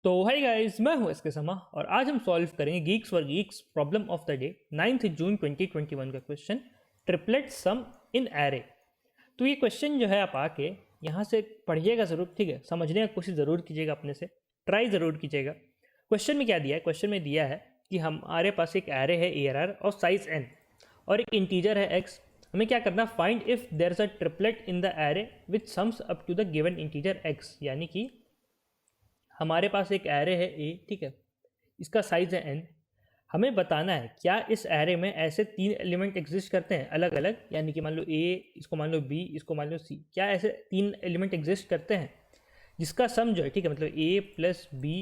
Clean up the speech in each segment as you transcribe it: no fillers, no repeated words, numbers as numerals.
तो hi guys, मैं हूं इसके समा और आज हम सॉल्व करेंगे geeks for geeks problem of the day 9 June 2021 का question triplet sum in array. तो ये क्वेश्चन जो है आप आके यहाँ से पढ़िएगा ज़रूर, ठीक है। समझने की कोशिश ज़रूर कीजिएगा, अपने से ट्राई ज़रूर कीजिएगा। क्वेश्चन में क्या दिया है? क्वेश्चन में दिया है कि हमारे पास एक एरे है ARR और साइज n और एक इंटीजर है x। हमें क्या करना, find if there is a triplet in the array which sums up to the given integer x। यानी कि हमारे पास एक एरे है A, ठीक है, इसका साइज है n। हमें बताना है क्या इस एरे में ऐसे 3 एलिमेंट एग्जिस्ट करते हैं अलग अलग, यानी कि मान लो A, इसको मान लो B, इसको मान लो C। क्या ऐसे 3 एलिमेंट एग्जिस्ट करते हैं जिसका सम जो है, ठीक है, मतलब A plus B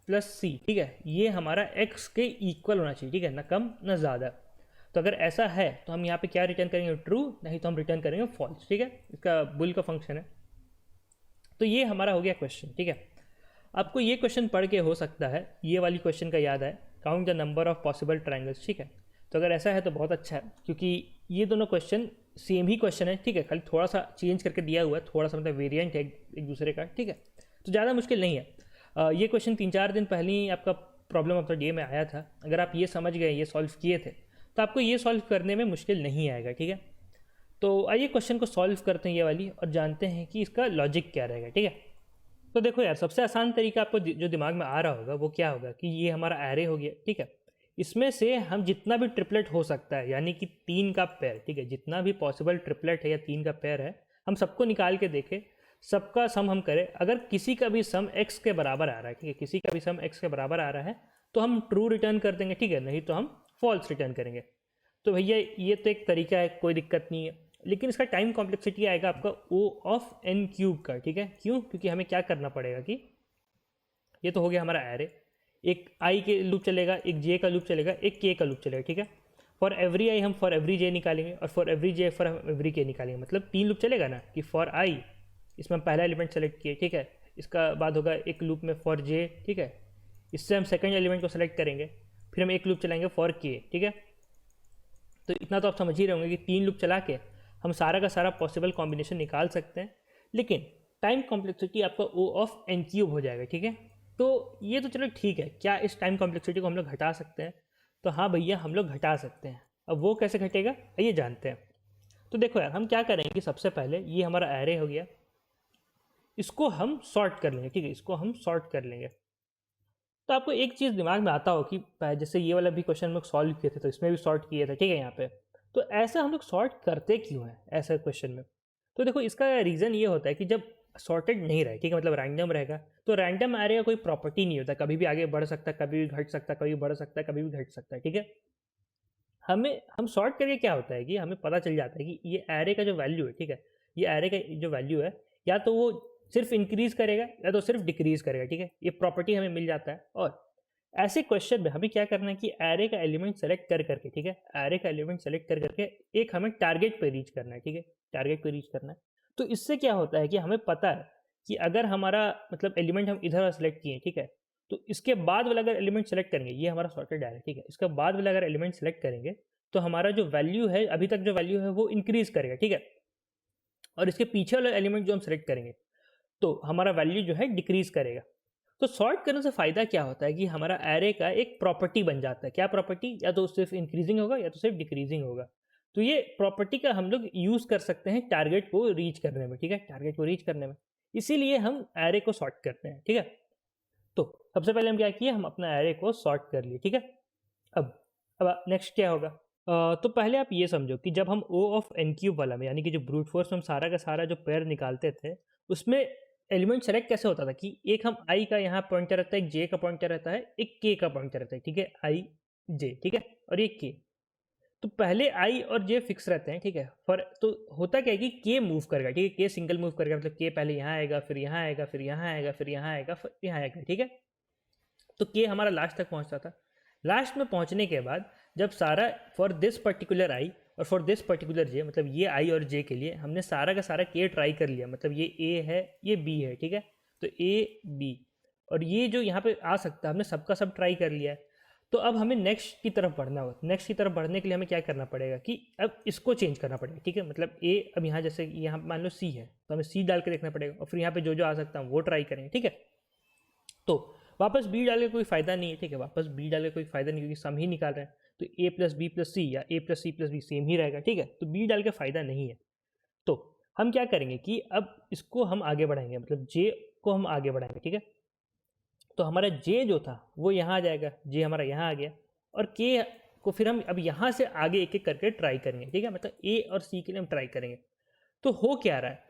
plus C, ठीक है, ये हमारा x के इक्वल होना चाहिए, ठीक है, ना कम ना ज़्यादा। तो अगर ऐसा है तो हम यहाँ पे क्या रिटर्न करेंगे, ट्रू, नहीं तो हम रिटर्न करेंगे फॉल्स, ठीक है। इसका बुल का फंक्शन है। तो ये हमारा हो गया क्वेश्चन, ठीक है। आपको ये क्वेश्चन पढ़ के हो सकता है ये वाली क्वेश्चन का याद है, count the number of possible triangles, ठीक है। तो अगर ऐसा है तो बहुत अच्छा है, क्योंकि ये दोनों क्वेश्चन सेम ही क्वेश्चन है, ठीक है, खाली थोड़ा सा चेंज करके दिया हुआ है, थोड़ा सा मतलब वेरिएंट है एक दूसरे का, ठीक है। तो ज़्यादा मुश्किल नहीं है। ये क्वेश्चन 3-4 दिन पहले ही आपका प्रॉब्लम ऑफ द डे में आया था। अगर आप ये समझ गए, ये सॉल्व किए थे, तो आपको ये सॉल्व करने में मुश्किल नहीं आएगा, ठीक है। तो आइए क्वेश्चन को सॉल्व करते हैं ये वाली, और जानते हैं कि इसका लॉजिक क्या रहेगा, ठीक है। तो देखो यार, सबसे आसान तरीका आपको जो दिमाग में आ रहा होगा वो क्या होगा कि ये हमारा एरे हो गया, ठीक है। इसमें से हम जितना भी ट्रिपलेट हो सकता है, यानी कि 3 का पेयर, ठीक है, जितना भी पॉसिबल ट्रिपलेट है या 3 का पेयर है, हम सबको निकाल के देखें, सबका सम हम करें। अगर किसी का भी सम x के बराबर आ रहा है, ठीक है, किसी का भी सम x के बराबर आ रहा है तो हम ट्रू रिटर्न कर देंगे, ठीक है, नहीं तो हम फॉल्स रिटर्न करेंगे। तो भैया ये तो एक तरीका है, कोई दिक्कत नहीं है। लेकिन इसका टाइम कॉम्प्लेक्सिटी आएगा आपका O ऑफ n क्यूब का, ठीक है। क्यों? क्योंकि हमें क्या करना पड़ेगा कि ये तो हो गया हमारा एरे, एक i के लूप चलेगा, एक j का लूप चलेगा, एक k का लूप चलेगा, ठीक है। फॉर एवरी i हम फॉर एवरी j निकालेंगे और for every j for every k निकालेंगे। मतलब 3 लूप चलेगा ना, कि फॉर i, इसमें हम पहला एलिमेंट सेलेक्ट किए, ठीक है। इसका बाद होगा एक लूप में फॉर j, ठीक है, इससे हम सेकेंड एलिमेंट को सेलेक्ट करेंगे, फिर हम एक लूप चलाएंगे फॉर k, ठीक है। तो इतना तो आप समझ ही रहे होंगे कि 3 लूप चला के हम सारा का सारा पॉसिबल कॉम्बिनेशन निकाल सकते हैं। लेकिन टाइम कॉम्प्लेक्सिटी आपका O ऑफ n क्यूब हो जाएगा, ठीक है। तो ये तो चलो ठीक है, क्या इस टाइम कॉम्प्लेक्सिटी को हम लोग घटा सकते हैं? तो हाँ भैया, हम लोग घटा सकते हैं। अब वो कैसे घटेगा, आइए जानते हैं। तो देखो यार, हम क्या करेंगे, सबसे पहले ये हमारा एरे हो गया, इसको हम सॉर्ट कर लेंगे, ठीक है, इसको हम सॉर्ट कर लेंगे। तो आपको एक चीज़ दिमाग में आता हो कि जैसे ये वाला भी क्वेश्चन हम लोग सॉल्व किए थे, तो इसमें भी सॉर्ट किए थे, ठीक है, यहाँ पे। तो ऐसा हम लोग सॉर्ट करते क्यों हैं ऐसे क्वेश्चन में? तो देखो, इसका रीज़न ये होता है कि जब सॉर्टेड नहीं रहे, ठीक है, मतलब रैंडम रहेगा, तो रैंडम एरे का कोई प्रॉपर्टी नहीं होता, कभी भी आगे बढ़ सकता है, कभी भी घट सकता है, कभी बढ़ सकता है, कभी भी घट सकता है, ठीक है। हम सॉर्ट करके क्या होता है कि हमें पता चल जाता है कि ये एरे का जो वैल्यू है, ठीक है, ये एरे का जो वैल्यू है, या तो वो सिर्फ इंक्रीज करेगा या तो सिर्फ डिक्रीज करेगा, ठीक है। ये प्रॉपर्टी हमें मिल जाता है। और ऐसे क्वेश्चन में हमें क्या करना है कि एरे का एलिमेंट सेलेक्ट कर करके, ठीक है, एरे का एलिमेंट सेलेक्ट कर करके एक हमें टारगेट पे रीच करना है, ठीक है, टारगेट पे रीच करना है। तो इससे क्या होता है कि हमें पता है कि अगर हमारा मतलब एलिमेंट हम इधर सेलेक्ट किए, ठीक है, तो इसके बाद वाला अगर एलिमेंट सेलेक्ट करेंगे, ये हमारा सॉर्टेड एरे, ठीक है, इसके बाद वाला अगर एलिमेंट सेलेक्ट करेंगे तो हमारा जो वैल्यू है, अभी तक जो वैल्यू है वो इंक्रीज करेगा, ठीक है। और इसके पीछे वाला एलिमेंट जो हम सेलेक्ट करेंगे तो हमारा वैल्यू जो है डिक्रीज करेगा। तो सॉर्ट करने से फ़ायदा क्या होता है कि हमारा एरे का एक प्रॉपर्टी बन जाता है। क्या प्रॉपर्टी? या तो सिर्फ इंक्रीजिंग होगा या तो सिर्फ डिक्रीजिंग होगा। तो ये प्रॉपर्टी का हम लोग यूज़ कर सकते हैं टारगेट को रीच करने में, ठीक है, टारगेट को रीच करने में। इसीलिए हम एरे को सॉर्ट करते हैं, ठीक है। तो सबसे पहले हम क्या किए, हम अपना एरे को सॉर्ट कर लिए, ठीक है। अब नेक्स्ट क्या होगा? तो पहले आप ये समझो कि जब हम O ऑफ n क्यूब वाला में, यानी कि जो ब्रूट फोर्स में हम सारा का सारा जो पेयर निकालते थे, उसमें एलिमेंट सेलेक्ट कैसे होता था कि एक हम i का यहाँ पॉइंटर रहता है, एक j का पॉइंटर रहता है, एक k का पॉइंटर रहता है, ठीक है, i j, ठीक है, और एक k। तो पहले i और j फिक्स रहते हैं, ठीक है। फॉर तो होता क्या है कि k मूव करेगा, ठीक है, k सिंगल मूव करेगा, मतलब k पहले यहाँ आएगा, फिर यहाँ आएगा, फिर यहाँ आएगा, फिर यहाँ आएगा, फिर यहाँ आएगा, ठीक है। तो k हमारा लास्ट तक पहुँचता था। लास्ट में पहुँचने के बाद जब सारा फॉर दिस पर्टिकुलर i और फॉर दिस पर्टिकुलर j, मतलब ये i और j के लिए हमने सारा का सारा k ट्राई कर लिया, मतलब ये a है, ये b है, ठीक है। तो a b और ये जो यहाँ पे आ सकता है, हमने सबका सब ट्राई कर लिया है। तो अब हमें नेक्स्ट की तरफ बढ़ना होगा। नेक्स्ट की तरफ बढ़ने के लिए हमें क्या करना पड़ेगा कि अब इसको चेंज करना पड़ेगा, ठीक है। मतलब a अब यहाँ जैसे यहाँ मान लो c है, तो हमें c डाल के देखना पड़ेगा, और फिर यहाँ पे जो जो आ सकता है वो ट्राई करेंगे, ठीक है। तो वापस बी डाल के कोई फ़ायदा नहीं है, ठीक है, वापस बी डाल के कोई फ़ायदा नहीं क्योंकि सम ही निकाल रहे हैं। तो A plus B plus C या A plus C plus B same ही रहेगा, ठीक है, तो बी डाल के फ़ायदा नहीं है। तो हम क्या करेंगे कि अब इसको हम आगे बढ़ाएंगे, मतलब जे को हम आगे बढ़ाएंगे, ठीक है। तो हमारा जे जो था वो यहाँ आ जाएगा, जे हमारा यहाँ आ गया, और के को फिर हम अब यहाँ से आगे एक एक करके ट्राई करेंगे, ठीक है, मतलब ए और सी के लिए हम ट्राई करेंगे। तो हो क्या रहा है,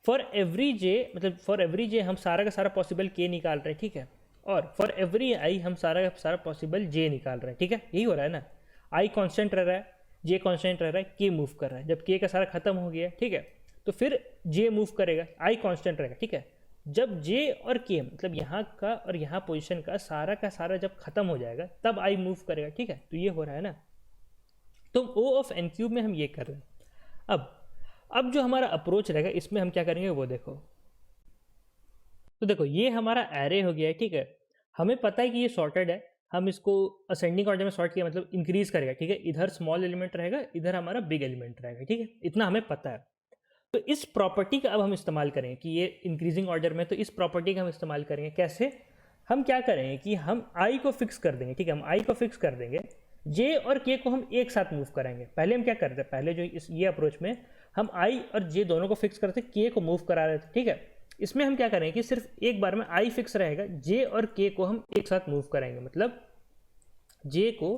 फॉर एवरी जे, मतलब फॉर एवरी जे हम सारा का सारा पॉसिबल के निकाल रहे हैं, ठीक है, और फॉर एवरी आई हम सारा का सारा पॉसिबल जे निकाल रहे हैं, ठीक है, यही हो रहा है ना। आई कांस्टेंट रह रहा है, जे कांस्टेंट रह रहा है, के मूव कर रहा है। जब के का सारा खत्म हो गया, ठीक है, तो फिर जे मूव करेगा, आई कांस्टेंट रहेगा, ठीक है। जब जे और के मतलब यहाँ का और यहाँ पोजीशन का सारा जब खत्म हो जाएगा तब आई मूव करेगा, ठीक है, तो ये हो रहा है ना। तो ओ ऑफ एन क्यूब में हम ये कर रहे हैं। अब जो हमारा अप्रोच रहेगा इसमें हम क्या करेंगे वो देखो। तो देखो ये हमारा एरे हो गया है, ठीक है, हमें पता है कि ये सॉर्टेड है, हम इसको असेंडिंग ऑर्डर में सॉर्ट किया मतलब इंक्रीज करेगा, ठीक है, इधर स्मॉल एलिमेंट रहेगा, इधर हमारा बिग एलिमेंट रहेगा, ठीक है, इतना हमें पता है। तो इस प्रॉपर्टी का अब हम इस्तेमाल करेंगे कि ये इंक्रीजिंग ऑर्डर में, तो इस प्रॉपर्टी का हम इस्तेमाल करेंगे। कैसे? हम क्या करेंगे कि हम आई को फिक्स कर देंगे, ठीक है, हम आई को फिक्स कर देंगे, जे और के को हम एक साथ मूव कराएंगे। पहले हम क्या करते हैं, पहले जो ये अप्रोच में हम आई और जे दोनों को फिक्स करते, के को मूव करा रहे थे, ठीक है। इसमें हम क्या करेंगे कि सिर्फ एक बार में आई फिक्स रहेगा, जे और के को हम एक साथ मूव कराएंगे, मतलब जे को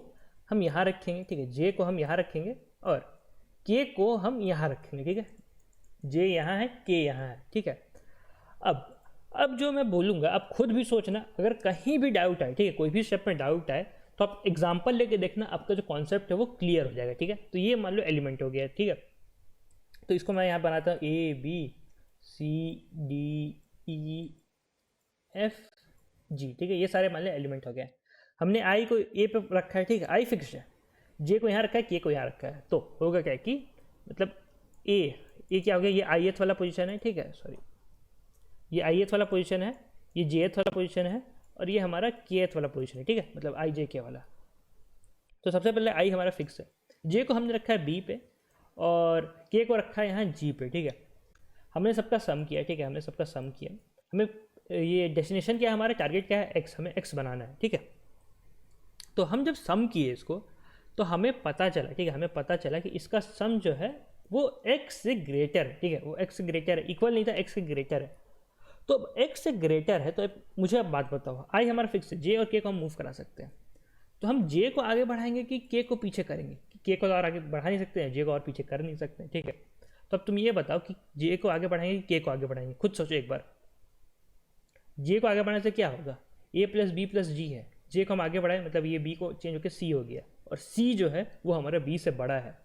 हम यहाँ रखेंगे, ठीक है, जे को हम यहाँ रखेंगे और के को हम यहाँ रखेंगे, ठीक है, जे यहाँ है, के यहाँ है, ठीक है। अब जो मैं बोलूँगा आप खुद भी सोचना, अगर कहीं भी डाउट आए, ठीक है, कोई भी स्टेप में डाउट आए तो आप एग्जाम्पल लेके देखना, आपका जो कॉन्सेप्ट है वो क्लियर हो जाएगा, ठीक है। तो ये मान लो एलिमेंट हो गया, ठीक है, तो इसको मैं यहाँ बनाता हूँ A B C D E F G, ठीक है, ये सारे मान लो एलिमेंट हो गए। हमने आई को ए पे रखा है, ठीक है, आई फिक्स है, जे को यहाँ रखा है, के को यहाँ रखा है, तो होगा क्या कि मतलब ये क्या हो गया, ये आई एथ वाला पोजीशन है, ठीक है, सॉरी, ये आई एथ वाला पोजीशन है, ये जे एथ वाला पोजीशन है, और ये हमारा के एथ वाला पोजीशन है, ठीक है, मतलब आई जे के वाला। तो सबसे पहले आई हमारा फिक्स है, जे को हमने रखा है बी पे और के को रखा है यहाँ जी पे, ठीक है। हमने सबका सम किया, ठीक है, हमने सबका सम किया, हमें ये डेस्टिनेशन क्या है, हमारा टारगेट क्या है, एक्स, हमें एक्स बनाना है, ठीक है। तो हम जब सम किए इसको तो हमें पता चला, ठीक है, हमें पता चला कि इसका सम जो है वो x से ग्रेटर है, ठीक है, वो x से ग्रेटर है, इक्वल नहीं था, x से ग्रेटर है। तो अब x से ग्रेटर है तो मुझे अब बात बताओ, आई हमारा फिक्स है, जे और के को हम मूव करा सकते हैं, तो हम जे को आगे बढ़ाएंगे कि के को पीछे करेंगे? के को और आगे बढ़ा नहीं सकते हैं, जे को और पीछे कर नहीं सकते हैं, ठीक है। तो अब तुम ये बताओ कि जे को आगे बढ़ाएंगे कि के को आगे बढ़ाएंगे, खुद सोचो एक बार। जे को आगे बढ़ाने से क्या होगा, ए प्लस बी प्लस जी है, जे को हम आगे बढ़ाएं मतलब ये बी को चेंज होकर सी हो गया, और सी जो है वो हमारा बी से बड़ा है।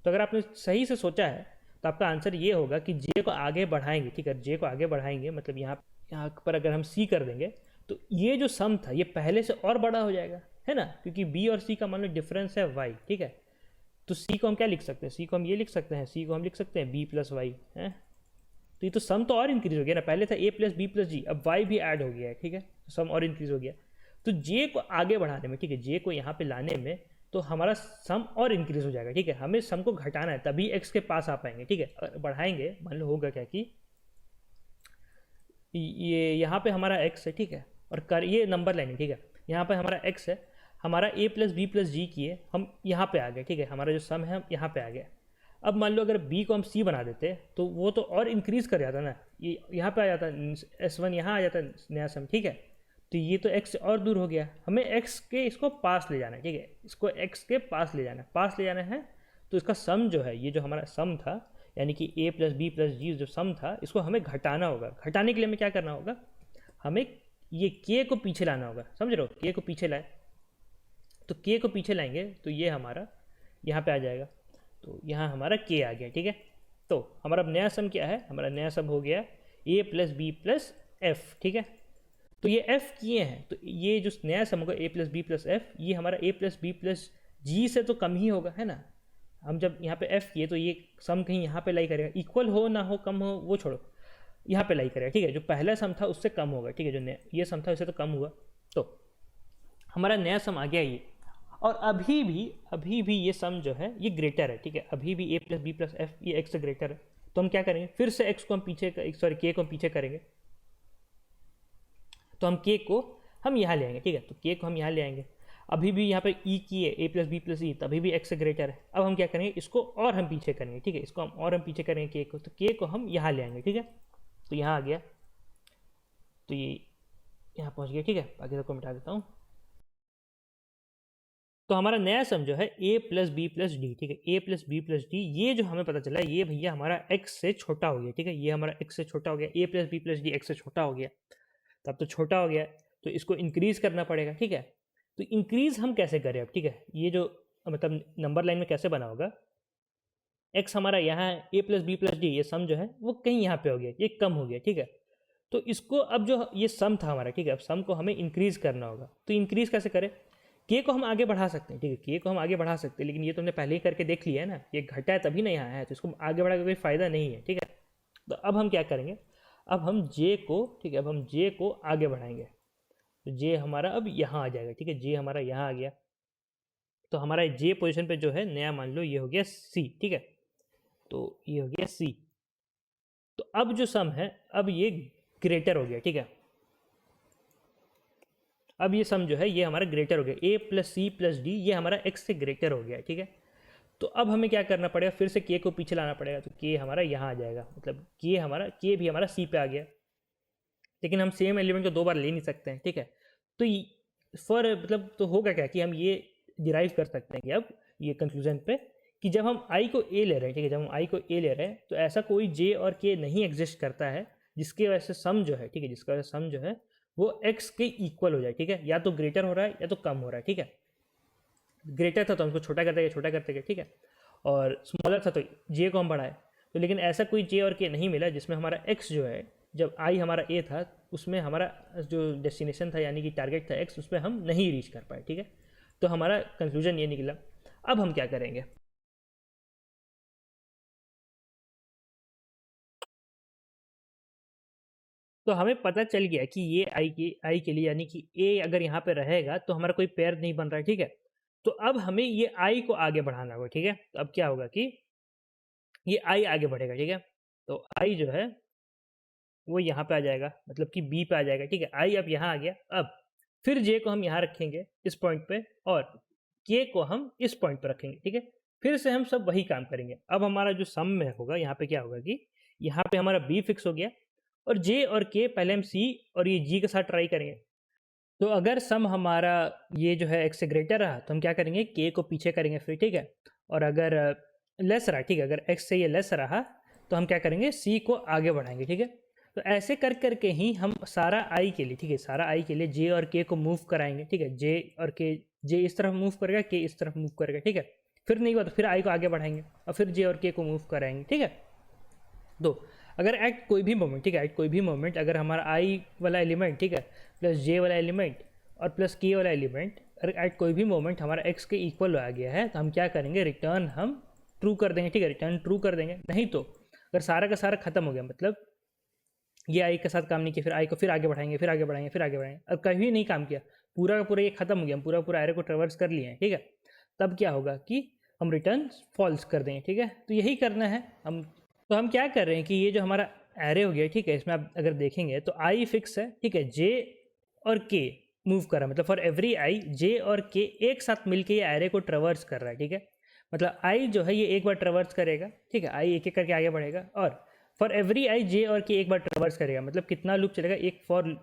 तो अगर आपने सही से सोचा है तो आपका आंसर ये होगा कि जे को आगे बढ़ाएंगे, ठीक है, जे को आगे बढ़ाएंगे मतलब यहाँ पर अगर हम सी कर देंगे तो ये जो सम था ये पहले से और बड़ा हो जाएगा, है ना, क्योंकि बी और सी का मान लो डिफरेंस है वाई, ठीक है। तो सी को हम क्या लिख सकते हैं, सी को हम ये लिख सकते हैं, सी को हम लिख सकते हैं बी प्लस वाई है। तो ये तो सम तो और इंक्रीज हो गया ना, पहले था ए प्लस बी प्लस जी, अब वाई भी ऐड हो गया है, ठीक है, तो सम और इंक्रीज हो गया। तो जे को आगे बढ़ाने में, ठीक है, जे को यहाँ पे लाने में तो हमारा सम और इंक्रीज हो जाएगा, ठीक है, हमें सम को घटाना है तभी एक्स के पास आ पाएंगे, ठीक है। अगर बढ़ाएंगे मान लो होगा क्या कि ये यहाँ पे हमारा एक्स है, ठीक है, और कर ये नंबर लाइन है, ठीक है, यहाँ पे हमारा एक्स है, हमारा ए प्लस बी प्लस जी किए हम यहाँ पे आ गए, ठीक है, हमारा जो सम है हम यहाँ पे आ गए। अब मान लो अगर बी को हम सी बना देते तो वो तो और इंक्रीज कर जाता ना, ये यहाँ पे आ जाता S1, यहाँ आ जाता नया सम, ठीक है। तो ये तो x से और दूर हो गया, हमें x के इसको पास ले जाना है, ठीक है, इसको x के पास ले जाना है, पास ले जाना है। तो इसका सम जो है, ये जो हमारा सम था यानी कि a प्लस बी प्लस जी जो सम था, इसको हमें घटाना होगा। घटाने के लिए हमें क्या करना होगा, हमें ये k को पीछे लाना होगा, समझ रहे हो, k को पीछे लाए, तो k को पीछे लाएंगे तो ये हमारा यहाँ पे आ जाएगा, तो यहाँ हमारा k आ गया, ठीक है। तो हमारा नया सम क्या है, हमारा नया सम हो गया a plus B plus F, ठीक है। तो ये f किए हैं, तो ये जो नया सम होगा a plus B plus F, ये हमारा a plus B plus G से तो कम ही होगा, है ना। हम जब यहाँ पे f किए तो ये सम कहीं यहाँ पे लाई करेगा, इक्वल हो ना हो कम हो वो छोड़ो, यहाँ पे लाई करेगा, ठीक है। जो पहला सम था उससे कम होगा, ठीक है, जो ये सम था उससे तो कम हुआ, तो हमारा नया सम आ गया ये। और अभी भी ये सम जो है ये ग्रेटर है, ठीक है, अभी भी a plus B plus F ये x से ग्रेटर है। तो हम क्या करेंगे, फिर से x को हम पीछे, सॉरी k को हम पीछे करेंगे, तो हम के को हम यहाँ ले आएंगे, ठीक है। तो के को हम यहाँ ले आएंगे, अभी भी यहाँ पे ई की है, ए प्लस बी प्लस ई, तभी भी एक्स से ग्रेटर है। अब हम क्या करेंगे, इसको और हम पीछे करेंगे, ठीक है, इसको हम और हम पीछे करेंगे के को, तो के को हम यहाँ ले आएंगे, ठीक है। तो यहाँ आ गया, तो ये यहाँ पहुँच गया, ठीक है। बाकी सबको मिटा देता हूँ। तो हमारा नया सम जो है a plus B plus D, ठीक है, a plus B plus D, ये जो हमें पता चला ये भैया हमारा x से छोटा हो गया, ठीक है। ये हमारा x से छोटा हो गया, a plus B plus D x से छोटा हो गया, तब तो छोटा हो गया, तो इसको इंक्रीज करना पड़ेगा, ठीक है। तो इंक्रीज हम कैसे करें अब, ठीक है। ये जो मतलब नंबर लाइन में कैसे बना होगा, x हमारा यहाँ है, a plus B plus D, ये सम जो है वो कहीं यहाँ पे हो गया, ये कम हो गया, ठीक है। तो इसको अब जो ये सम था हमारा, ठीक है, अब सम को हमें इंक्रीज करना होगा। तो इंक्रीज कैसे करें, के को हम आगे बढ़ा सकते हैं, ठीक है, के को हम आगे बढ़ा सकते हैं, लेकिन ये तो हमने पहले ही करके देख लिया है ना, ये घटा है तभी ना यहाँ है, तो इसको आगे बढ़ा के कोई फ़ायदा नहीं है, ठीक है। तो अब हम क्या करेंगे, अब हम जे को, ठीक है, अब हम जे को आगे बढ़ाएंगे, तो जे हमारा अब यहाँ आ जाएगा, ठीक है, जे हमारा यहाँ आ गया। तो हमारा जे पोजिशन पर जो है नया मान लो ये हो गया सी, ठीक है, तो ये हो गया सी। तो अब जो सम है अब ये ग्रेटर हो गया, ठीक है। अब ये सम जो है ये हमारा ग्रेटर हो गया, ए प्लस सी प्लस डी, ये हमारा एक्स से ग्रेटर हो गया, ठीक है। तो अब हमें क्या करना पड़ेगा, फिर से के को पीछे लाना पड़ेगा, तो के हमारा यहाँ आ जाएगा, मतलब के भी हमारा सी पे आ गया, लेकिन हम सेम एलिमेंट को दो बार ले नहीं सकते हैं, ठीक है। तो फॉर मतलब तो होगा क्या कि हम ये डिराइव कर सकते हैं कि अब ये कंक्लूजन पे कि जब हम आई को ए ले रहे हैं, ठीक है, जब हम आई को ए ले रहे हैं तो ऐसा कोई जे और के नहीं एग्जिस्ट करता है जिसके वजह से सम जो है, ठीक है, जिसका वजह से सम जो है वो x के इक्वल हो जाए, ठीक है, या तो ग्रेटर हो रहा है या तो कम हो रहा है, ठीक है। ग्रेटर था तो हमको छोटा करते गए, छोटा करते गए, ठीक है, और स्मॉलर था तो j को हम बढ़ाए, तो लेकिन ऐसा कोई j और k नहीं मिला जिसमें हमारा x जो है, जब i हमारा a था उसमें हमारा जो डेस्टिनेशन था यानी कि टारगेट था x, उसमें हम नहीं रीच कर पाए, ठीक है। तो हमारा कंक्लूजन ये निकला। अब हम क्या करेंगे, तो हमें पता चल गया कि ये आई के लिए यानी कि ए अगर यहाँ पे रहेगा तो हमारा कोई पेयर नहीं बन रहा है, ठीक है। तो अब हमें ये आई को आगे बढ़ाना होगा, ठीक है। तो अब क्या होगा कि ये आई आगे बढ़ेगा, ठीक है। तो आई जो है वो यहाँ पे आ जाएगा, मतलब कि बी पे आ जाएगा, ठीक है। आई अब यहाँ आ गया, अब फिर जे को हम यहाँ रखेंगे इस पॉइंट पे और के को हम इस पॉइंट पे रखेंगे, ठीक है। फिर से हम सब वही काम करेंगे। अब हमारा जो सम में होगा यहाँ पे क्या होगा कि यहाँ पे हमारा बी फिक्स हो गया और जे और के पहले हम सी और ये जी के साथ ट्राई करेंगे। तो अगर सम हमारा ये जो है एक्स से ग्रेटर रहा तो हम क्या करेंगे, के को पीछे करेंगे फिर, ठीक है। और अगर लेस रहा, ठीक है, अगर एक्स से ये लेस रहा तो हम क्या करेंगे, सी को आगे बढ़ाएंगे, ठीक है। तो ऐसे कर करके ही हम सारा आई के लिए, ठीक है, सारा आई के लिए जे और के को मूव कराएंगे, ठीक है। जे और के, जे इस तरफ मूव करेगा, के इस तरफ मूव करेगा, ठीक है। फिर नहीं हुआ तो फिर आई को आगे बढ़ाएंगे और फिर जे और के को मूव कराएंगे, ठीक है। तो अगर एट कोई भी मोमेंट, ठीक है, एट कोई भी मोमेंट अगर हमारा आई वाला एलिमेंट, ठीक है, प्लस जे वाला एलिमेंट और प्लस के वाला एलिमेंट अगर एट कोई भी मोमेंट हमारा एक्स के इक्वल आ गया है तो हम क्या करेंगे, रिटर्न हम ट्रू कर देंगे, ठीक है, रिटर्न ट्रू कर देंगे। नहीं तो अगर सारा का सारा खत्म हो गया, मतलब ये आई के साथ काम नहीं किया, फिर आई को फिर आगे बढ़ाएंगे, फिर आगे बढ़ाएंगे, फिर आगे बढ़ाएंगे, और कभी नहीं काम किया, पूरा का पूरा ये खत्म हो गया, हम पूरा पूरा एरे को ट्रेवर्स कर लिए हैं, ठीक है। तब क्या होगा कि हम रिटर्न फॉल्स कर देंगे, ठीक है। तो यही करना है हम। तो हम क्या कर रहे हैं कि ये जो हमारा एरे हो गया, ठीक है, इसमें आप अगर देखेंगे तो आई फिक्स है, ठीक है, जे और के मूव कर रहा है, मतलब फॉर एवरी आई जे और के एक साथ मिलके ये एरे को ट्रेवर्स कर रहा है, ठीक है। मतलब आई जो है ये एक बार ट्रेवर्स करेगा, ठीक है, आई एक एक करके आगे बढ़ेगा, और फॉर एवरी आई जे और के एक बार ट्रेवर्स करेगा, मतलब कितना लूप चलेगा, एक फॉर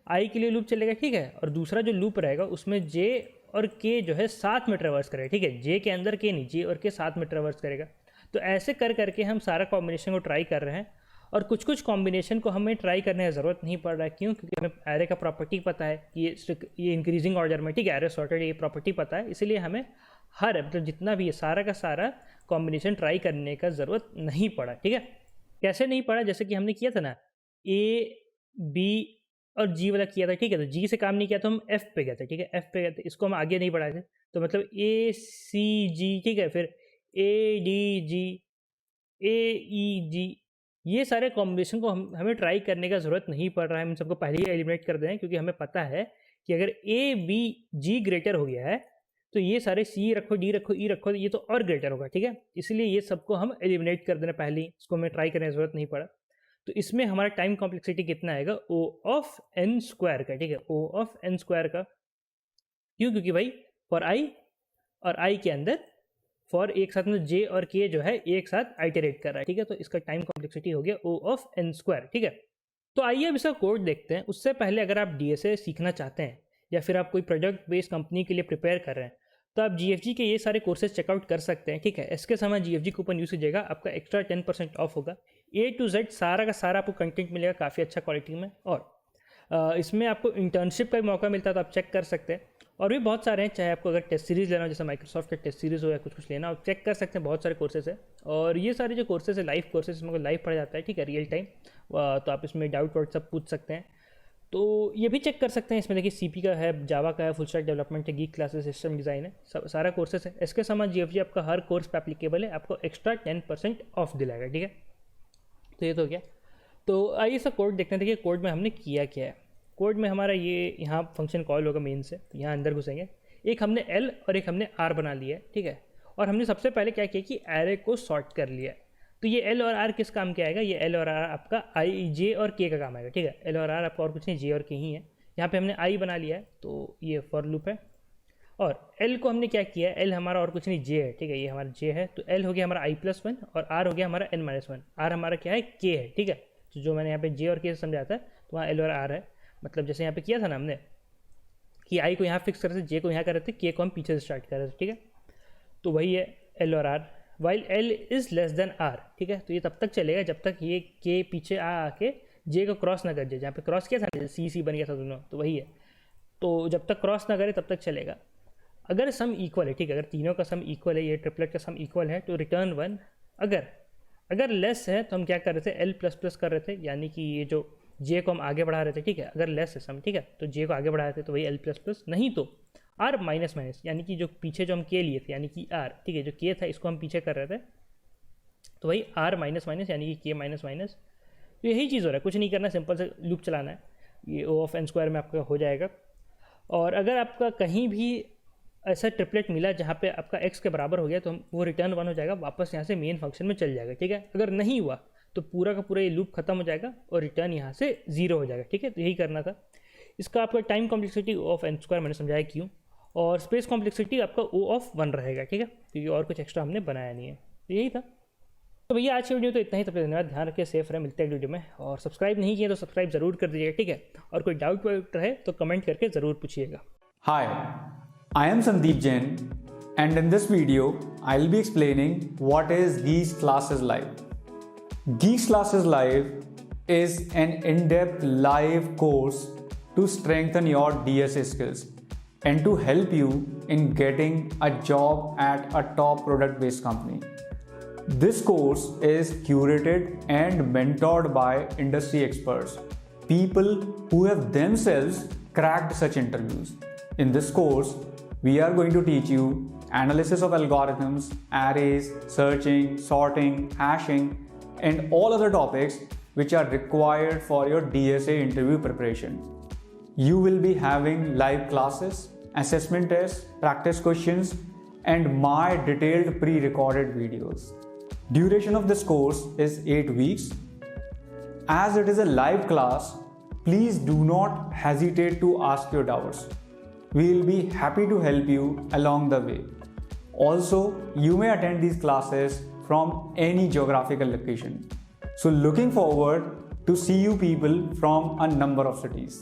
आई के लिए लूप चलेगा, ठीक है, और दूसरा जो लूप रहेगा उसमें जे और के जो है साथ में ट्रेवर्स करेगा, ठीक है, जे के अंदर के नहीं, जे और के साथ में ट्रेवर्स करेगा। तो ऐसे कर करके हम सारा कॉम्बिनेशन को ट्राई कर रहे हैं, और कुछ कुछ कॉम्बिनेशन को हमें ट्राई करने की ज़रूरत नहीं पड़ रहा है, क्यों, क्योंकि हमें एरे का प्रॉपर्टी पता है कि ये इंक्रीजिंग ऑर्डर में, ठीक है, एरे सॉर्टेड ये प्रॉपर्टी पता है, इसलिए हमें हर मतलब जितना भी है सारा का सारा कॉम्बिनेशन ट्राई करने का ज़रूरत नहीं पड़ा, ठीक है। कैसे नहीं पड़ा, जैसे कि हमने किया था ना, ए बी और जी वाला किया था, ठीक है, तो जी से काम नहीं किया तो हम एफ पे गए थे, ठीक है, एफ पे गए थे, इसको हम आगे नहीं बढ़ाए थे, तो मतलब ए सी जी, ठीक है, फिर ए डी जी, ए ई जी, ये सारे कॉम्बिनेशन को हमें ट्राई करने का ज़रूरत नहीं पड़ रहा है, हम सबको पहले ही एलिमिनेट कर दें, क्योंकि हमें पता है कि अगर ए बी जी ग्रेटर हो गया है तो ये सारे सी रखो, डी रखो, ई रखो, ये तो और ग्रेटर होगा, ठीक है, इसलिए ये सबको हम एलिमिनेट कर देना पहले ही, इसको हमें ट्राई करने की ज़रूरत नहीं पड़ा। तो इसमें हमारा टाइम कॉम्प्लेक्सिटी कितना आएगा, O ऑफ n स्क्वायर का, ठीक है, O ऑफ n स्क्वायर का। क्यों? क्योंकि भाई फॉर i और i के अंदर फॉर एक साथ में j और k जो है एक साथ आइटरेट कर रहा है, ठीक है, तो इसका टाइम कॉम्प्लेक्सिटी हो गया O ऑफ n स्क्वायर, ठीक है। तो आइए अब इसका कोड देखते हैं। उससे पहले अगर आप DSA सीखना चाहते हैं या फिर आप कोई प्रोजेक्ट बेस्ड कंपनी के लिए प्रिपेयर कर रहे हैं तो आप GFG के ये सारे कोर्सेज चेकआउट कर सकते हैं, ठीक है। इसके समय GFG कूपन यूज कीजिएगा, आपका एक्स्ट्रा 10% ऑफ होगा। A to Z सारा का सारा आपको कंटेंट मिलेगा काफ़ी अच्छा क्वालिटी में, और इसमें आपको इंटर्नशिप का भी मौका मिलता है, तो आप चेक कर सकते हैं। और भी बहुत सारे हैं, चाहे आपको अगर टेस्ट सीरीज़ लेना हो, जैसे माइक्रोसॉफ्ट का टेस्ट सीरीज़ हो या कुछ लेना हो, चेक कर सकते हैं, बहुत सारे कोर्सेज है। और ये सारे जो कोर्सेज है लाइव कोर्सेज, इसमें लाइव पढ़ा जाता है, ठीक है, रियल टाइम, तो आप इसमें डाउट वाउट सब पूछ सकते हैं। तो ये भी चेक कर सकते हैं, इसमें देखिए CP का है, जावा का है, फुल स्टैक डेवलपमेंट है, गीक क्लासेस, सिस्टम डिज़ाइन है, सब सारा कोर्सेज है। इसके समान GFG आपका हर कोर्स पे एप्लीकेबल है, आपको एक्स्ट्रा 10% ऑफ दिलाएगा, ठीक है। तो ये तो हो गया। तो आइए सब कोड देखते हैं। देखिए कोड में हमने किया क्या है। कोड में हमारा ये यहाँ फंक्शन कॉल होगा मेन से, तो यहाँ अंदर घुसेंगे। एक हमने L और एक हमने R बना लिया है, ठीक है। और हमने सबसे पहले क्या किया कि एरे को सॉर्ट कर लिया है। तो ये L और R किस काम के आएगा, ये L और R आपका I, J और K का काम आएगा, ठीक है। L और R आपका और कुछ नहीं, J और K ही है। यहाँ पे हमने I बना लिया है, तो ये फॉर लूप है। और L को हमने क्या किया है, L हमारा और कुछ नहीं J है, ठीक है, ये हमारा J है। तो L हो गया हमारा I+1 और R हो गया हमारा n-1। R हमारा क्या है, K है, ठीक है। तो जो मैंने यहाँ पे J और K से समझाया था, तो वहाँ L और R है। मतलब जैसे यहाँ पे किया था ना हमने कि I को यहाँ फिक्स कर रहे थे, J को यहाँ कर रहे थे, K को हम पीछे से स्टार्ट कर रहे थे, ठीक है। तो वही है L और R। While L is less than R, ठीक है। तो ये तब तक चलेगा जब तक ये K पीछे आके J को क्रॉस ना कर जाए। जहाँ पे क्रॉस किया था ना, C बन गया था दोनों, तो वही है। तो जब तक क्रॉस ना करे तब तक चलेगा। अगर सम इक्वल है, ठीक है, अगर तीनों का सम इक्वल है, ये ट्रिपलेट का सम इक्वल है, तो रिटर्न 1। अगर लेस है तो हम क्या कर रहे थे, L++ कर रहे थे, यानी कि ये जो J को हम आगे बढ़ा रहे थे, ठीक है। अगर लेस है सम, ठीक है, तो J को आगे बढ़ा रहे थे, तो वही L++। नहीं तो R-, यानी कि जो पीछे जो हम K लिए थे, यानी कि R, ठीक है, जो K था इसको हम पीछे कर रहे थे, तो वही R-, यानी कि K-। तो यही चीज़ हो रहा है, कुछ नहीं करना, सिंपल से लूप चलाना है। ये O ऑफ n स्क्वायर में आपका हो जाएगा। और अगर आपका कहीं भी ऐसा ट्रिपलेट मिला जहाँ पे आपका x के बराबर हो गया, तो हम वो रिटर्न 1 हो जाएगा, वापस यहाँ से मेन फंक्शन में चल जाएगा, ठीक है। अगर नहीं हुआ तो पूरा का पूरा ये लूप खत्म हो जाएगा और रिटर्न यहाँ से 0 हो जाएगा, ठीक है। तो यही करना था। इसका आपका time complexity O of n square मैंने समझाया क्यों, और स्पेस कॉम्प्लेक्सिटी आपका O ऑफ 1 रहेगा, ठीक है, क्योंकि और कुछ एक्स्ट्रा हमने बनाया नहीं है। तो यही था। तो भैया आज की वीडियो तो इतना ही। तब तक धन्यवाद, ध्यान रखिए, सेफ रहे, मिलते हैं वीडियो में। और सब्सक्राइब नहीं किए तो सब्सक्राइब जरूर कर दीजिएगा, ठीक है। और कोई डाउट वाउट रहे तो कमेंट करके ज़रूर पूछिएगा। Hi, I am Sandeep Jain, and in this video, I'll be explaining what is Geeks Classes Live. Geeks Classes Live is an in-depth live course to strengthen your DSA skills and to help you in getting a job at a top product-based company. This course is curated and mentored by industry experts, people who have themselves cracked such interviews. In this course, we are going to teach you analysis of algorithms, arrays, searching, sorting, hashing, and all other topics which are required for your DSA interview preparation. You will be having live classes, assessment tests, practice questions, and my detailed pre-recorded videos. Duration of this course is 8 weeks. As it is a live class, please do not hesitate to ask your doubts. We will be happy to help you along the way. Also, you may attend these classes from any geographical location. So looking forward to see you people from a number of cities.